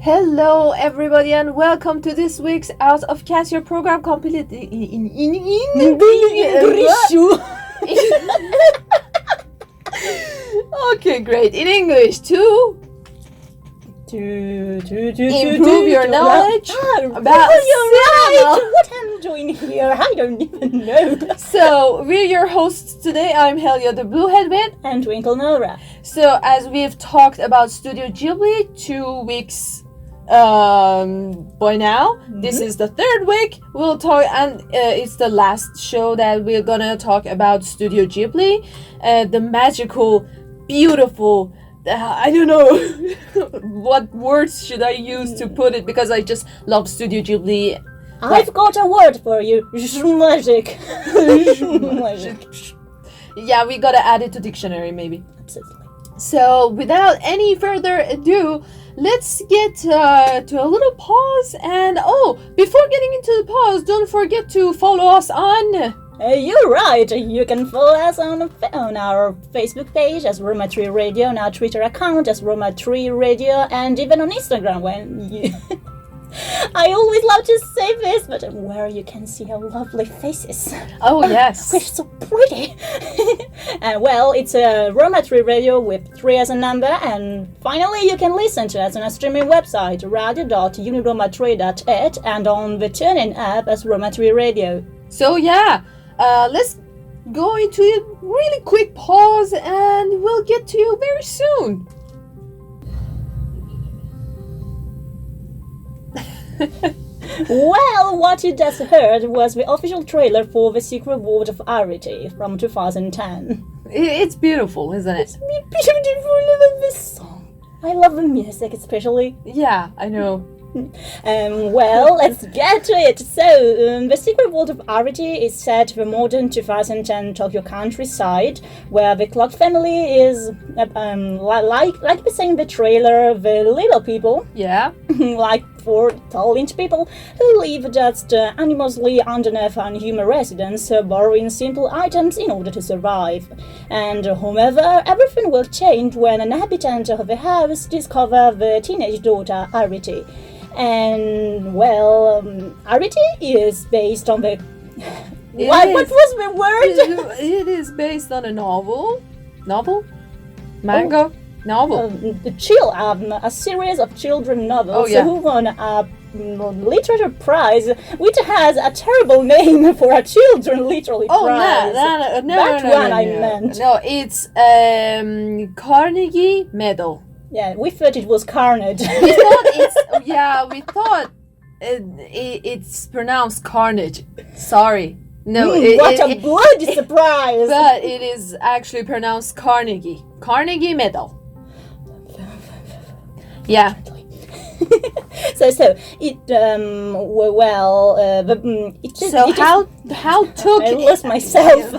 Hello everybody and welcome to this week's Out of Cast, your program completely in English. Okay, great. In English to improve your knowledge about cinema. What I'm doing here, I don't even know. So, we're your hosts today. I'm Helia the Blue Headband. And Twinkle Nora. So, as we've talked about Studio Ghibli 2 weeks by now, this is the third week. We'll talk, and it's the last show that we're gonna talk about Studio Ghibli, the magical, beautiful. I don't know what words should I use to put it, because I just love Studio Ghibli. I've got a word for you. Magic. Magic. Yeah, we gotta add it to dictionary maybe. Absolutely. So without any further ado, let's get to a little pause. And before getting into the pause, don't forget to follow us on... You're right. You can follow us on our Facebook page as Roma Tre Radio, on our Twitter account as Roma Tre Radio, and even on Instagram when you... I always love to say this, but where you can see our lovely faces. Oh, yes. We're so pretty. And well, it's a Roma Tre Radio with 3 as a number, and finally you can listen to us on our streaming website, radio.uniromatri.it, and on the TuneIn app as Roma Tre Radio. So yeah, let's go into a really quick pause and we'll get to you very soon. Well, what you just heard was the official trailer for The Secret World of Arity from 2010. It's beautiful, isn't it? It's beautiful, I love this song. I love the music especially. Yeah, I know. Well, let's get to it. So, The Secret World of Arity is set in the modern 2010 Tokyo countryside, where the clock family is, like we say in the trailer, the little people. Yeah. Like 4 tall-inch people who live just anonymously underneath unhuman residence, borrowing simple items in order to survive. And however, everything will change when an inhabitant of the house discovers the teenage daughter Arity. And well, Arity is based on the... What was the word? It is based on a novel? Manga? Novel. A series of children novels who won a literature prize, which has a terrible name for a children literary prize. No, I meant. No, it's Carnegie Medal. Yeah, we thought it was Carnage. We thought it's pronounced Carnage. Sorry. No, what a bloody surprise! But it is actually pronounced Carnegie. Carnegie Medal. Yeah. So it I lost myself.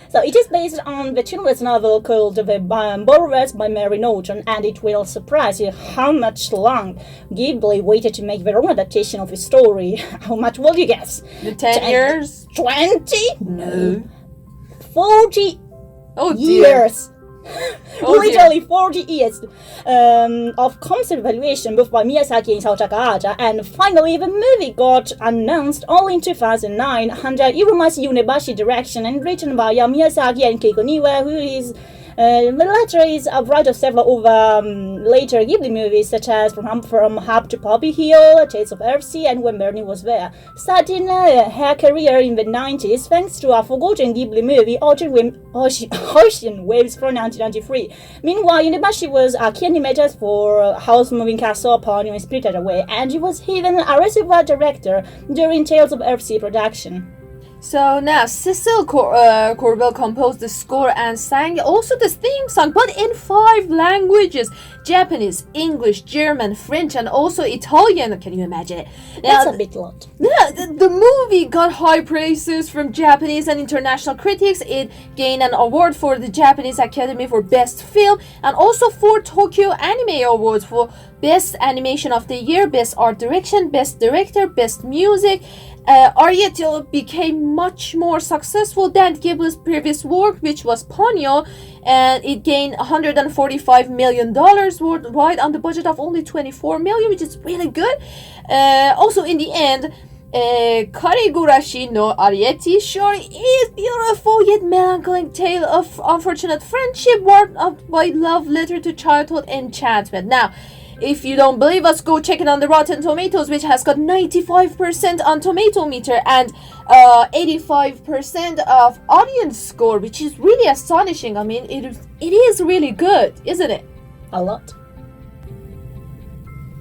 So it is based on the children's novel called The Borrowers by Mary Norton, and it will surprise you how much long Ghibli waited to make their own adaptation of the story. How much will you guess? 10 years? 20? No. 40 years. Literally 40 years of concept evaluation both by Miyazaki and Isao Takahata, and finally the movie got announced all in 2009 under Hiromashi Unebashi direction and written by Miyazaki and Keiko Niwa, who is the latter is a writer of several of later Ghibli movies, such as From Hub to Poppy Hill, Tales of Earthsea, and When Marnie Was There. Starting her career in the 90s thanks to a forgotten Ghibli movie, Ocean Waves from 1993. Meanwhile, Unebashi was a key animator for House Moving Castle upon being Spirited Away, and he was even a reservoir director during Tales of Earthsea production. So now, Cecil Corbell composed the score and sang also the theme song, but in 5 languages: Japanese, English, German, French, and also Italian. Can you imagine it? That's a bit lot. Yeah, the movie got high praises from Japanese and international critics. It gained an award for the Japanese Academy for Best Film, and also 4 Tokyo Anime Awards for Best Animation of the Year, Best Art Direction, Best Director, Best Music, Ariete became much more successful than Ghibli's previous work, which was Ponyo, and it gained $145 million worldwide on the budget of only $24 million, which is really good. Also, in the end, Karigurashi no Ariete Shori is beautiful yet melancholic tale of unfortunate friendship warped up by love letter to childhood enchantment. Now, if you don't believe us, go check it on the Rotten Tomatoes, which has got 95% on Tomato Meter and 85% of audience score, which is really astonishing. I mean, it is really good, isn't it? A lot.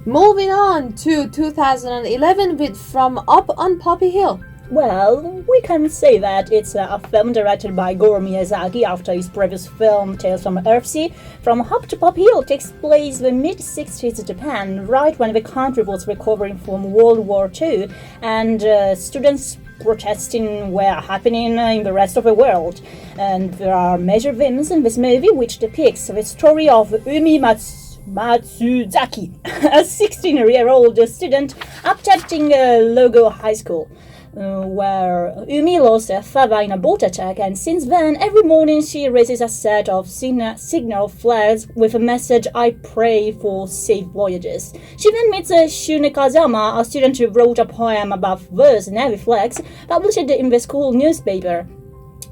Moving on to 2011 with From Up on Poppy Hill. Well, we can say that it's a film directed by Goro Miyazaki after his previous film Tales from Earthsea. From Up to Poppy Hill takes place in the mid-60s Japan, right when the country was recovering from World War II, and students protesting were happening in the rest of the world. And there are major themes in this movie which depicts the story of Umi Matsuzaki, a 16-year-old student attending Logo High School, where Umi lost her father in a boat attack, and since then, every morning she raises a set of signal flags with a message, "I pray for safe voyages." She then meets Shune Kazama, a student who wrote a poem about those navy flags, published in the school newspaper.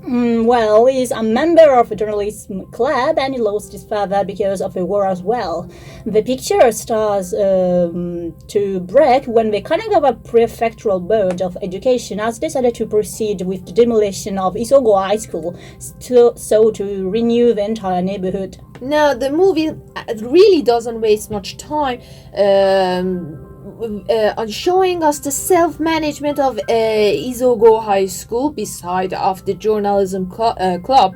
Well, he's a member of a journalism club and he lost his father because of the war as well. The picture starts to break when the Kanagawa Prefectural Board of Education has decided to proceed with the demolition of Isogo High School, so to renew the entire neighborhood. Now, the movie really doesn't waste much time on showing us the self-management of Isogo High School beside of the journalism club.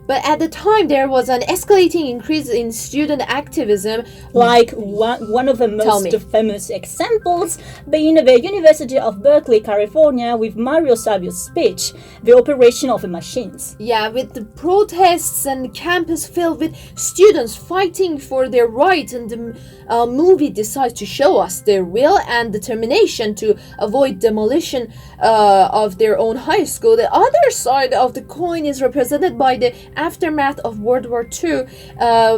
But at the time, there was an escalating increase in student activism. Like one of the most famous examples being the University of Berkeley, California, with Mario Savio's speech, The Operation of the Machines. Yeah, with the protests and campus filled with students fighting for their rights, and the movie decides to show us their will and determination to avoid demolition of their own high school. The other side of the coin is represented by the aftermath of World War II,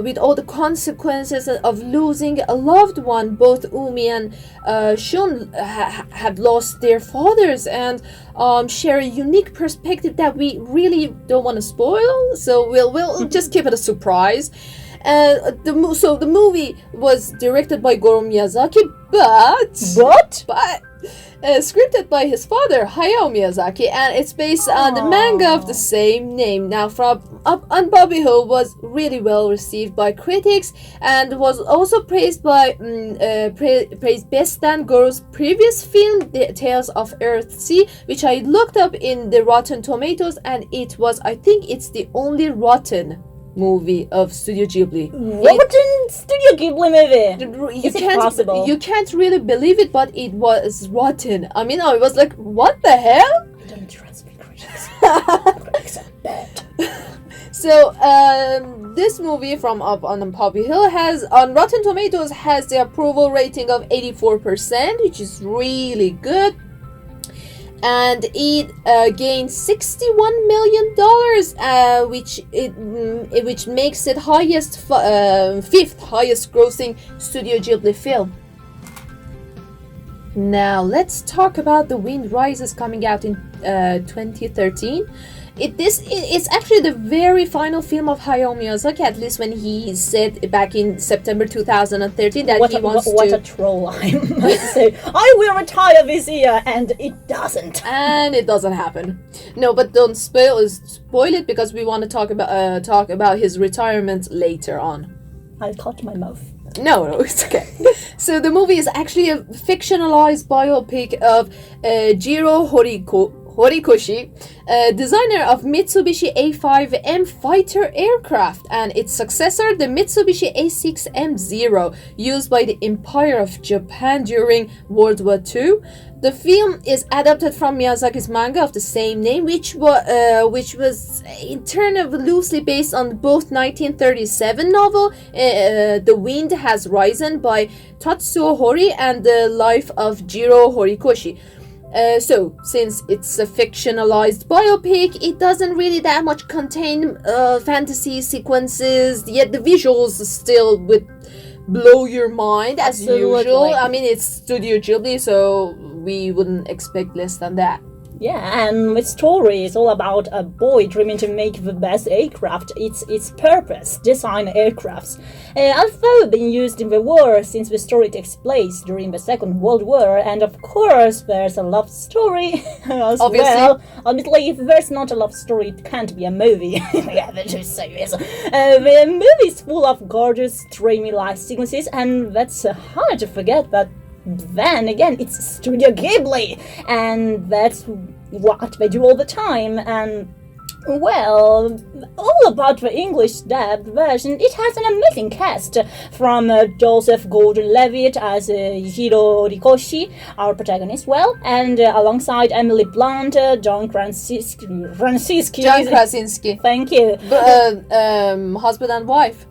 with all the consequences of losing a loved one. Both Umi and Shun have lost their fathers and share a unique perspective that we really don't want to spoil, so we'll just keep it a surprise. The movie was directed by Goro Miyazaki, but scripted by his father, Hayao Miyazaki, and it's based on the manga of the same name. Now, From Up on Poppy Hill was really well received by critics and was also praised by praised best than Goro's previous film, The Tales of Earthsea, which I looked up in the Rotten Tomatoes, and I think it's the only rotten movie of Studio Ghibli. Rotten Studio Ghibli movie? Is it possible? You can't really believe it, but it was rotten. I mean, I was like, what the hell? I don't trust the critics. Critics are bad. So, this movie, From Up on Poppy Hill, on Rotten Tomatoes has the approval rating of 84%, which is really good. And it gained $61 million, which makes it fifth highest grossing Studio Ghibli film. Now let's talk about The Wind Rises, coming out in 2013. It's actually the very final film of Hayao Miyazaki, at least when he said back in September 2013 that he wants to... What a troll, I must say. I will retire this year, and it doesn't. And it doesn't happen. No, but don't spoil it, because we want to talk about his retirement later on. I'll cut my mouth. No, it's okay. So the movie is actually a fictionalized biopic of Jiro Horikoshi, designer of Mitsubishi A5M fighter aircraft, and its successor, the Mitsubishi A6M0, used by the Empire of Japan during World War II. The film is adapted from Miyazaki's manga of the same name, which was in turn loosely based on both 1937 novel The Wind Has Risen by Tatsuo Hori and the life of Jiro Horikoshi. So, since it's a fictionalized biopic, it doesn't really that much contain fantasy sequences, yet the visuals still would blow your mind as usual. I mean, it's Studio Ghibli, so we wouldn't expect less than that. Yeah, and the story is all about a boy dreaming to make the best aircraft. Its purpose, design aircrafts. Although being used in the war, since the story takes place during the Second World War, and of course there's a love story as well. Obviously, if there's not a love story, it can't be a movie. Yeah, that's just serious. The movie is full of gorgeous, dreamy life sequences, and that's hard to forget, but then again, it's Studio Ghibli, and that's what they do all the time. And well, all about the English dubbed version, it has an amazing cast from Joseph Gordon-Levitt as Hiro Rikoshi, our protagonist, and alongside Emily Blunt, John Krasinski. Thank you. Husband and wife,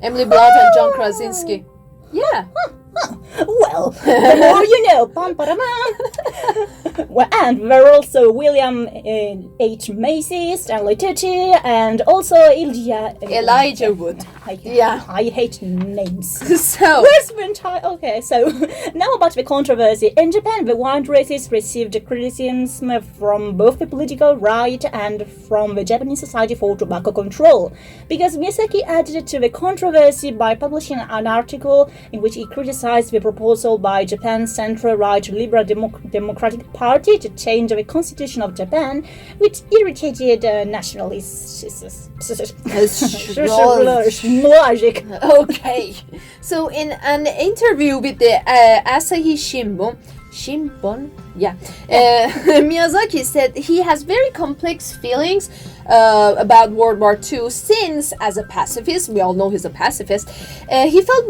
Emily Blunt and John Krasinski. Yeah. Well, the more you know. Well, and there are also William H. Macy, Stanley Tucci, and also Elijah Wood. I hate names. So where's the entire? Okay, so now about the controversy in Japan. The wild races received criticism from both the political right and from the Japanese Society for Tobacco Control, because Miyazaki added to the controversy by publishing an article in which he criticized the proposal by Japan's centre-right Liberal Democratic Party to change the constitution of Japan, which irritated nationalists. Logic. Okay. So in an interview with the Asahi Shimbun, Miyazaki said he has very complex feelings about World War II since, as a pacifist, we all know he's a pacifist, he felt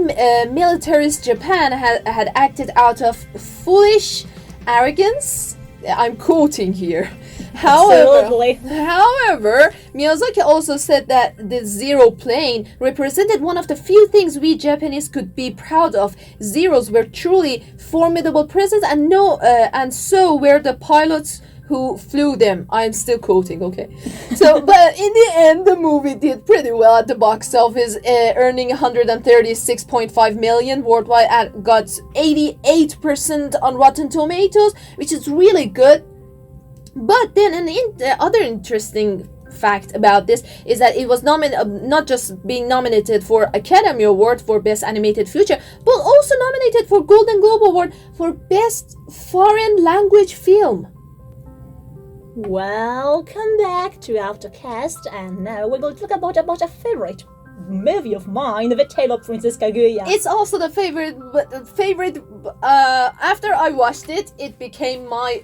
militarist Japan had acted out of foolish arrogance. I'm quoting here. However, Miyazaki also said that the Zero plane represented one of the few things we Japanese could be proud of. Zeros were truly formidable presence, and so were the pilots who flew them. I'm still quoting, okay? So, but in the end, the movie did pretty well at the box office, earning 136.5 million worldwide and got 88% on Rotten Tomatoes, which is really good. But then other interesting fact about this is that it was not just being nominated for Academy Award for Best Animated Feature, but also nominated for Golden Globe Award for Best Foreign Language Film. Welcome back to Aftercast, and now we're going to talk about a favorite movie of mine, The Tale of Princess Kaguya. It's also the favorite. After I watched it, it became my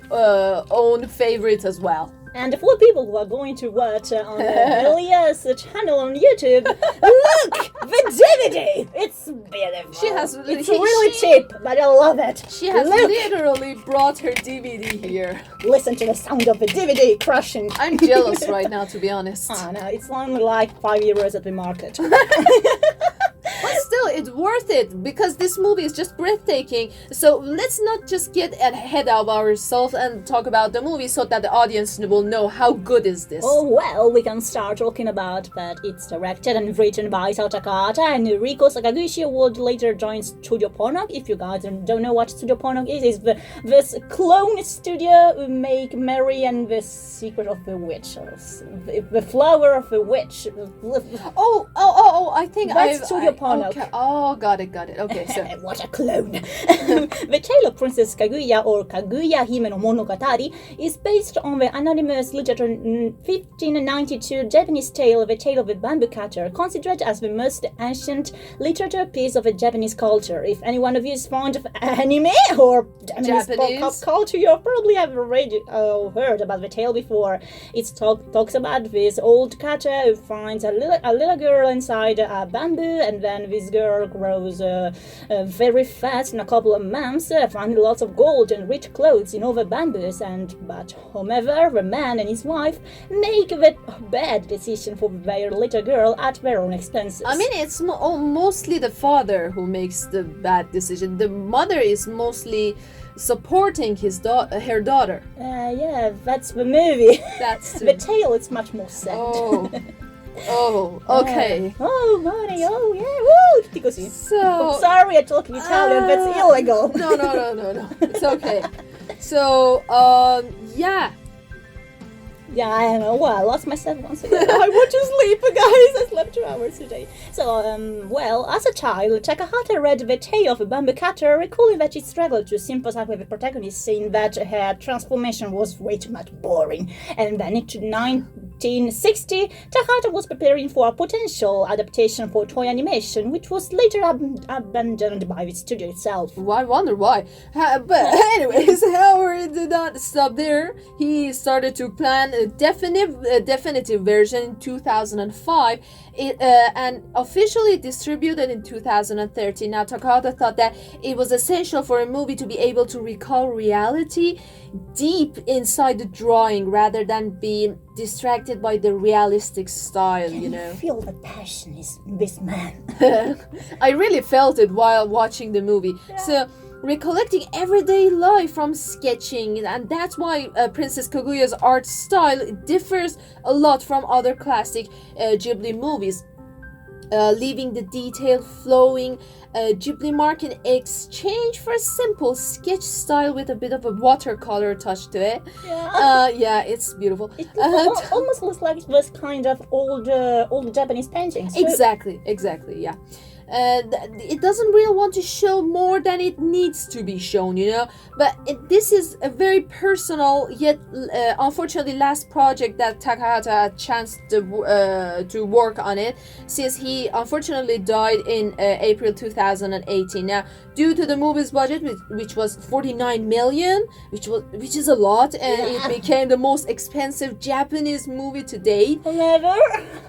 own favorite as well. And for people who are going to watch on Elia's channel on YouTube, look! The DVD! It's beautiful. It's really cheap, but I love it. She has literally brought her DVD here. Listen to the sound of the DVD crushing. I'm jealous right now, to be honest. Oh no, it's only like €5 at the market. But still, it's worth it, because this movie is just breathtaking. So let's not just get ahead of ourselves and talk about the movie so that the audience will know how good is this. Oh, well, we can start talking about that it's directed and written by Isao Takahata, and Riko Sakaguchi would later join Studio Ponok. If you guys don't know what Studio Ponok is this clone studio who make Mary and the Secret of the Witch, the Flower of the Witch. I think that's Studio Ponok. Okay. Oh, got it. Okay, so what a clone! The Tale of Princess Kaguya, or Kaguya Hime no Monogatari, is based on the anonymous literature 1592 Japanese tale, The Tale of the Bamboo Cutter, considered as the most ancient literature piece of a Japanese culture. If any one of you is fond of anime or Japanese pop culture, you probably have already heard about the tale before. It talks about this old cutter who finds a little girl inside inside a bamboo, and then this girl grows very fast in a couple of months, finding lots of gold and rich clothes in all the bamboos. But however, the man and his wife make the bad decision for their little girl at their own expenses. I mean, it's mostly the father who makes the bad decision. The mother is mostly supporting her daughter. Yeah, that's the movie. That's the tale is much more sad. Oh, okay. Oh, Marnie, oh, yeah, woo! Because So... I'm sorry I talk Italian, that's illegal. No. It's okay. So, yeah. Yeah, I know. Well, I lost myself once again. I want to sleep, guys. I slept 2 hours today. So, well, as a child, Takahata read the tale of a bamboo cutter, recalling that she struggled to sympathize with the protagonist, saying that her transformation was way too much boring. And then in 1960, Takahata was preparing for a potential adaptation for toy animation, which was later abandoned by the studio itself. I wonder why. But anyways, Howard did not stop there. He started to plan a definitive version in 2005 and officially distributed in 2013. Now, Takahata thought that it was essential for a movie to be able to recall reality deep inside the drawing rather than being distracted by the realistic style, you know. I feel the passion in this man. I really felt it while watching the movie. Yeah. So, recollecting everyday life from sketching, and that's why Princess Kaguya's art style differs a lot from other classic Ghibli movies, leaving the detail flowing Ghibli mark in exchange for a simple sketch style with a bit of a watercolor touch to it. Yeah, it's beautiful. It almost looks like it was kind of old Japanese paintings. Exactly, yeah. It doesn't really want to show more than it needs to be shown, you know. But this is a very personal, yet unfortunately last project that Takahata had a chance to work on it, since he unfortunately died in April 2018. Now, due to the movie's budget, which was 49 million, which is a lot, and it became the most expensive Japanese movie to date. Never.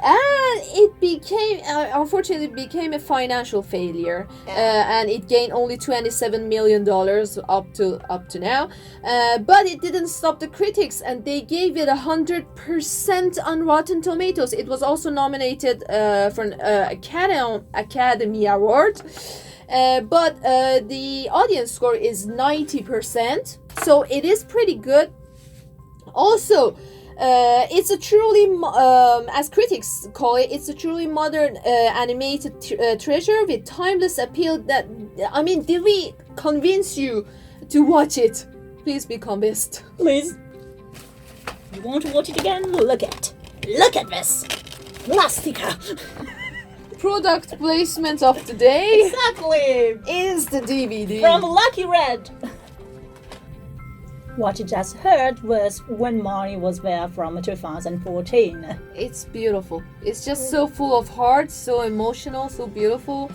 And it became, unfortunately, became a financial failure, and it gained only $27 million up to now. But it didn't stop the critics, and they gave it 100% on Rotten Tomatoes. It was also nominated for an Academy Award. But the audience score is 90%, so it is pretty good. Also, it's a truly, as critics call it, it's a truly modern animated treasure with timeless appeal. That, I mean, did we convince you to watch it? Please be convinced. Please. You want to watch it again? Look at this. Plastica. Product placement of the day. Exactly. Is the DVD. From Lucky Red. What you just heard was When Marnie Was There from 2014. It's beautiful. It's just so full of heart, so emotional, so beautiful.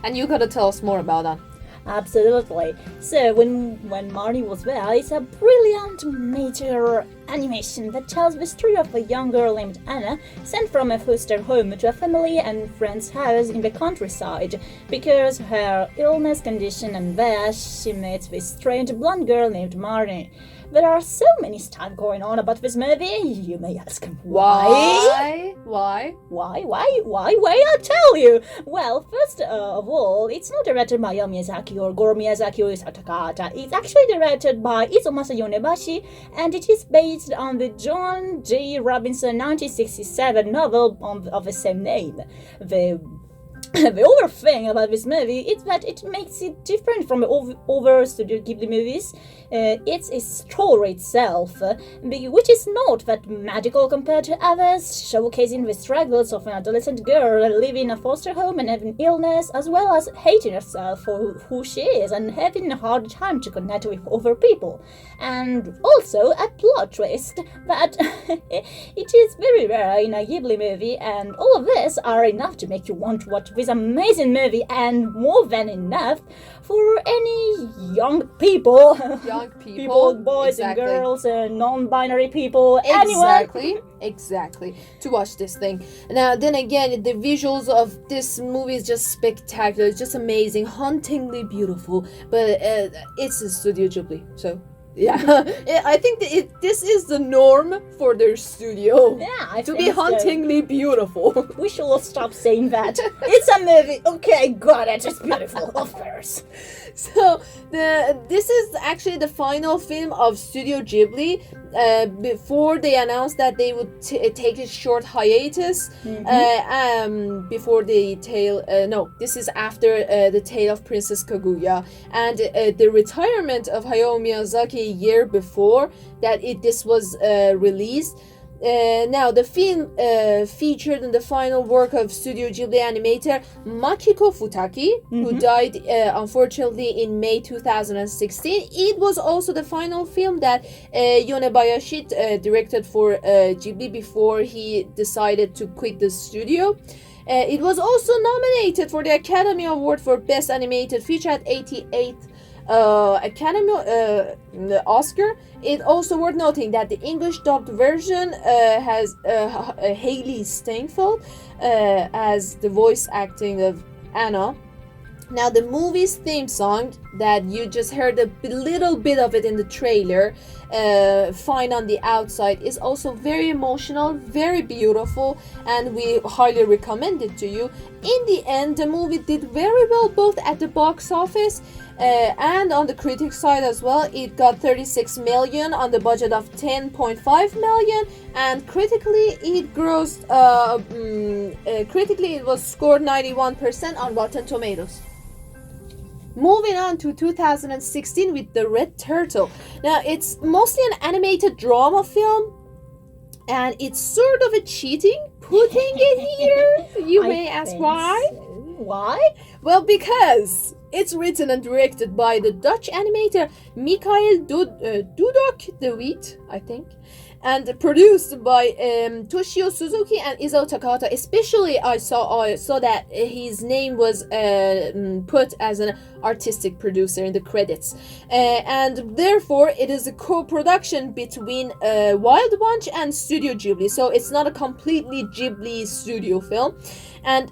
And you gotta tell us more about that. Absolutely. So, when Marnie Was There, it's a brilliant nature animation that tells the story of a young girl named Anna sent from a foster home to a family and friend's house in the countryside because her illness condition, and there she meets this strange blonde girl named Marnie. There are so many stuff going on about this movie. You may ask, why? Why? I'll tell you. Well, first of all, it's not directed by Hayao Miyazaki or Goro Miyazaki or Isao Takahata. It's actually directed by Izomasa Yonebashi, and it is based on the John J. Robinson 1967 novel of the same name. The other thing about this movie is that it makes it different from the other Studio Ghibli movies. It's a story itself, which is not that magical compared to others, showcasing the struggles of an adolescent girl living in a foster home and having illness, as well as hating herself for who she is and having a hard time to connect with other people. And also a plot twist that it is very rare in a Ghibli movie, and all of this are enough to make you want to watch this amazing movie and more than enough for any young people. Boys and girls, non-binary people, anyone. Exactly. To watch this thing. Now, then again, the visuals of this movie is just spectacular. It's just amazing, hauntingly beautiful. But it's a Studio Ghibli, so... Yeah, I think this is the norm for their studio. Yeah, to be hauntingly beautiful. We should stop saying that. It's a movie. Okay, got it. It's beautiful, of course. So this is actually the final film of Studio Ghibli. Before they announced that they would take a short hiatus. Before the tale. No, this is after the Tale of Princess Kaguya and the retirement of Hayao Miyazaki a year before that this was released. Now, the film featured in the final work of Studio Ghibli animator Makiko Futaki, who died unfortunately in May 2016. It was also the final film that Yonebayashi directed for Ghibli before he decided to quit the studio. It was also nominated for the Academy Award for Best Animated Feature at 88th Academy Oscar. It also worth noting that the English dubbed version has Haley Steinfeld as the voice acting of Anna. Now, the movie's theme song that you just heard a little bit of it in the trailer, Fine on the Outside, is also very emotional, very beautiful, and we highly recommend it to you. In the end, the movie did very well both at the box office and on the critics side as well. It got 36 million on the budget of 10.5 million, and critically it grossed critically it was scored 91% on Rotten Tomatoes. Moving on to 2016 with The Red Turtle. Now, it's mostly an animated drama film, and it's sort of a cheating putting it here. You may ask why? So. Why? Well, because it's written and directed by the Dutch animator Michael Dudok de Wit, I think, and produced by Toshio Suzuki and Isao Takahata. Especially, I saw that his name was put as an artistic producer in the credits, and therefore it is a co-production between Wild Bunch and Studio Ghibli. So it's not a completely Ghibli studio film. And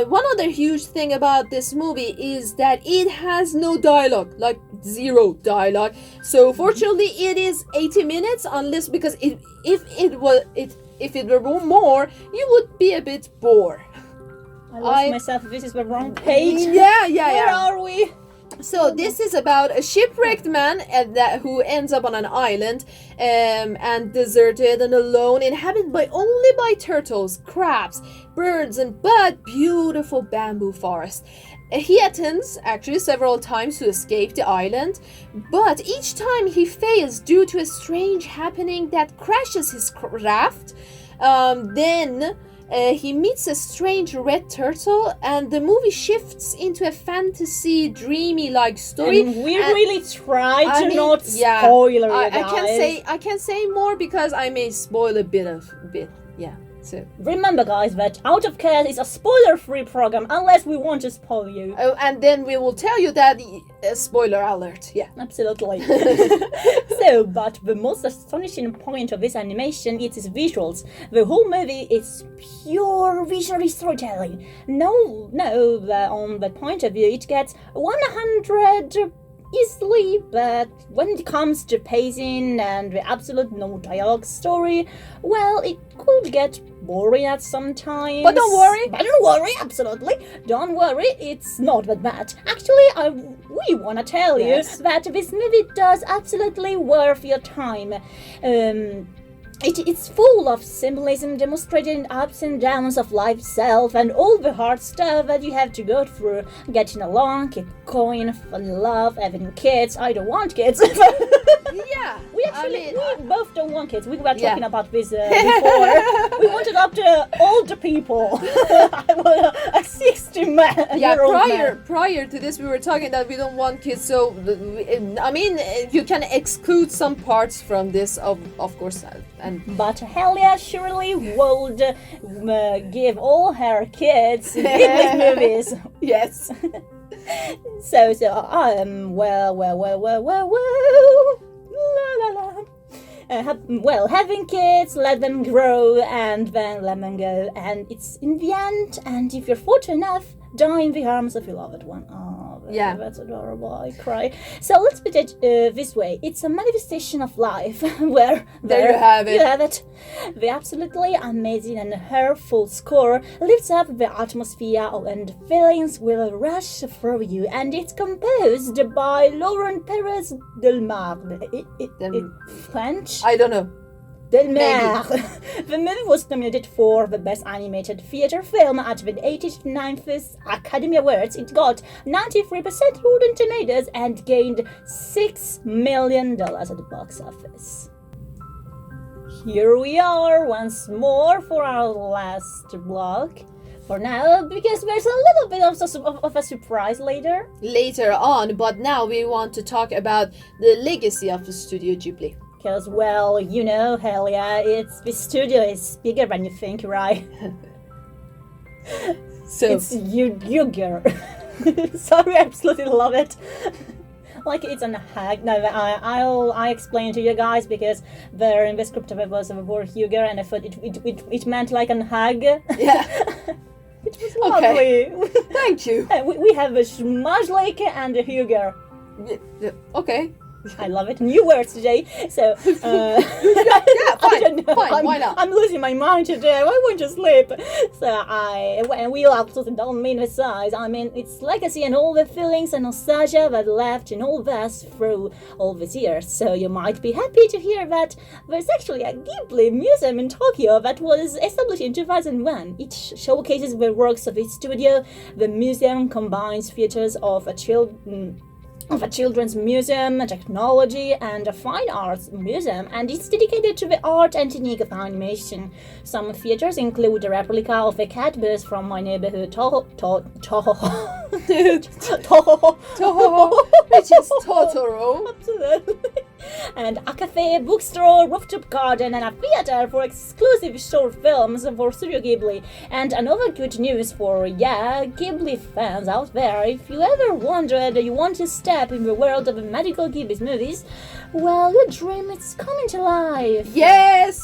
one other huge thing about this movie is that it has no dialogue, like zero dialogue. So fortunately, it is 80 minutes, unless because if it were more, you would be a bit bored. I lost myself. This is the wrong page. Yeah. Where are we? So this is about a shipwrecked man who ends up on an island and deserted and alone, inhabited only by turtles, crabs, birds, but beautiful bamboo forest. He attempts actually several times to escape the island, but each time he fails due to a strange happening that crashes his raft. Then he meets a strange red turtle, and the movie shifts into a fantasy, dreamy-like story. And we really try to not spoil it, guys. I can't say more because I may spoil a bit. Yeah. So remember, guys, that Out of Chaos is a spoiler-free program unless we want to spoil you. Oh, and then we will tell you that spoiler alert. Yeah, absolutely. So, but the most astonishing point of this animation is its visuals. The whole movie is pure visionary storytelling. No, on that point of view, it gets 100 easily, but when it comes to pacing and the absolute no dialogue story, well, it could get boring at some times. But don't worry, absolutely. Don't worry, it's not that bad. Actually, we want to tell you that this movie does absolutely worth your time. It's full of symbolism demonstrating ups and downs of life itself and all the hard stuff that you have to go through. Getting along, keep going, fall in love, having kids. I don't want kids. Yeah. We both don't want kids. We were talking about this before. We want to adopt older people. I want a 60 Yeah, You're old man. prior to this, we were talking that we don't want kids. So, I mean, you can exclude some parts from this, of course. But Helia surely would give all her kids Ghibli movies. Yes. So, well, la la la. Having kids, let them grow, and then let them go, and it's in the end, and if you're fortunate enough, die in the arms of your loved one. Oh, yeah, that's adorable. I cry. So let's put it this way: it's a manifestation of life, where there you have it. You have it. The absolutely amazing and hurtful score lifts up the atmosphere, and feelings will rush through you. And it's composed by Laurent Perez Delmarre. French? I don't know. Delmarre. The movie was nominated for the Best Animated Feature Film at the 89th Academy Awards. It got 93% Rotten Tomatoes and gained $6 million at the box office. Here we are once more for our last blog. For now, because there's a little bit of a surprise later. Later on, but now we want to talk about the legacy of the Studio Ghibli. Because, well, you know, Helia, the studio is bigger than you think, right? So it's Yuger. Sorry, I absolutely love it. Like it's a hag. No, I'll explain to you guys because there in the script of it was the word Huger, and I thought it meant like a hag. Yeah. It was lovely. Okay. Thank you. We have a Schmajlake and a Huger. Okay. I love it. New words today. So, yeah, fine. Fine. Why not? I'm losing my mind today. I want to sleep. So we absolutely don't mean the size. I mean its legacy and all the feelings and nostalgia that left in all this through all these years. So you might be happy to hear that there's actually a Ghibli museum in Tokyo that was established in 2001. It showcases the works of its studio. The museum combines features of a children's museum, a technology, and a fine arts museum, and it's dedicated to the art and technique of animation. Some features include a replica of a cat bus from my neighborhood, Toho, which is Totoro. Absolutely. And a cafe, bookstore, rooftop garden, and a theater for exclusive short films for Studio Ghibli. And another good news for, Ghibli fans out there, if you ever wondered you want to step in the world of magical Ghibli movies, well, your dream is coming to life. Yes.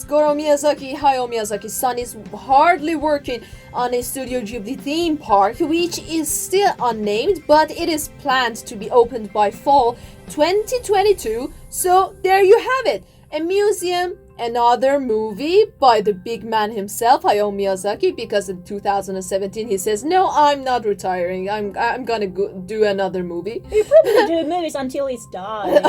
Goro Miyazaki, Hayao Miyazaki's son, is hardly working on a Studio Ghibli theme park, which is still unnamed, but it is planned to be opened by fall 2022. So there you have it, a museum, another movie by the big man himself, Hayao Miyazaki, because in 2017 he says, no, I'm not retiring, I'm gonna do another movie. He probably do movies until he's died.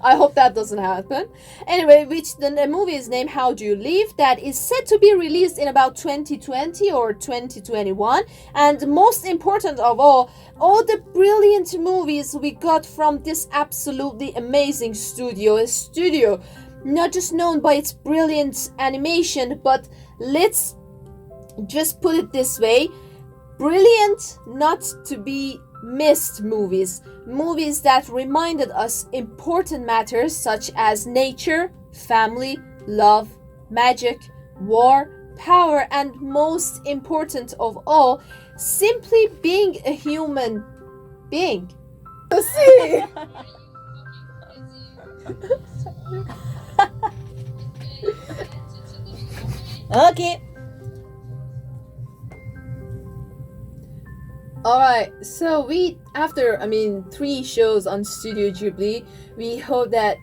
I hope that doesn't happen. Anyway, the movie is named How Do You Live, that is set to be released in about 2020 or 2021. And most important of all the brilliant movies we got from this absolutely amazing studio, a studio not just known by its brilliant animation, but let's just put it this way, brilliant not to be missed movies that reminded us important matters such as nature, family, love, magic, war, power, and most important of all, simply being a human being. See? Okay. Alright, so after 3 shows on Studio Ghibli, we hope that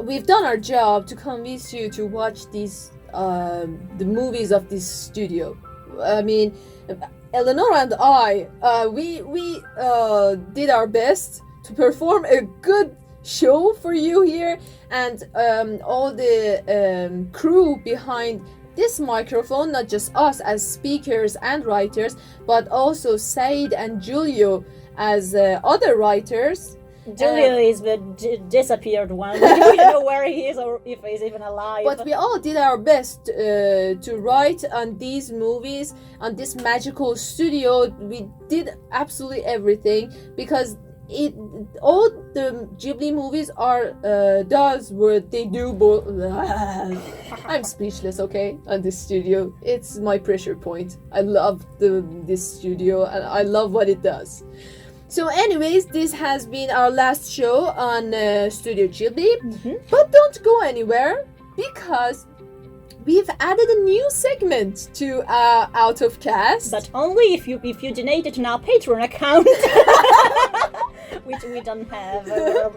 we've done our job to convince you to watch these the movies of this studio. I mean, Eleonora and I, we did our best to perform a good show for you here, and all the crew behind this microphone, not just us as speakers and writers, but also Said and Giulio as other writers. Julio is the disappeared one. We don't know where he is or if he's even alive. But we all did our best to write on these movies, on this magical studio. We did absolutely everything because all the Ghibli movies are does what they do. I'm speechless. Okay, on this studio, it's my pressure point. I love this studio and I love what it does. So anyways, this has been our last show on Studio Ghibli. But don't go anywhere because we've added a new segment to Out of Cast. But only if you donate to our Patreon account. Which we don't have,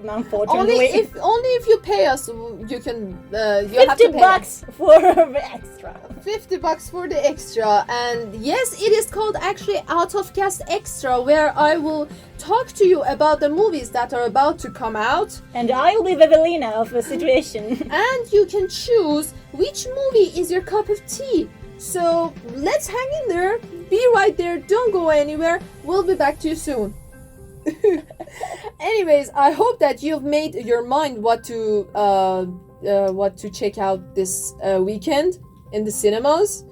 unfortunately. Only if you pay us, you can. You $50 have to pay us. For the extra. $50 for the extra, and yes, it is called actually Out of Cast Extra, where I will talk to you about the movies that are about to come out, and I'll be Evelina of the situation. And you can choose which movie is your cup of tea. So let's hang in there. Be right there. Don't go anywhere. We'll be back to you soon. Anyways, I hope that you've made your mind what to check out this weekend in the cinemas,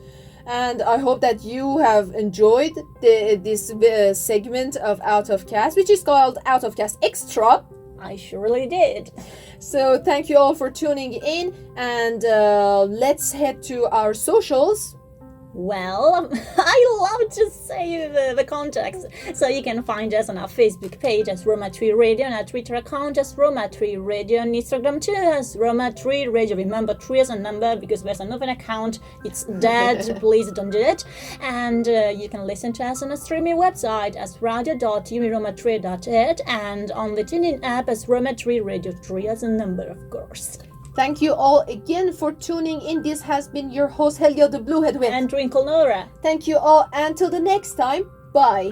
and I hope that you have enjoyed this segment of Out of Cast, which is called Out of Cast Extra. I surely did. So thank you all for tuning in, and let's head to our socials. Well, I love to say the contacts. So you can find us on our Facebook page as Roma Tre Radio, and our Twitter account as Roma Tre Radio, and Instagram too as Roma Tre Radio. Remember, 3 is a number because there's another account. It's dead. Please don't do it. And you can listen to us on a streaming website as radio.umiroma3.it and on the TuneIn app as Roma Tre Radio. 3 as a number, of course. Thank you all again for tuning in. This has been your host, Helia the Bluehead with and Twinkle Nora. Thank you all. Until the next time. Bye.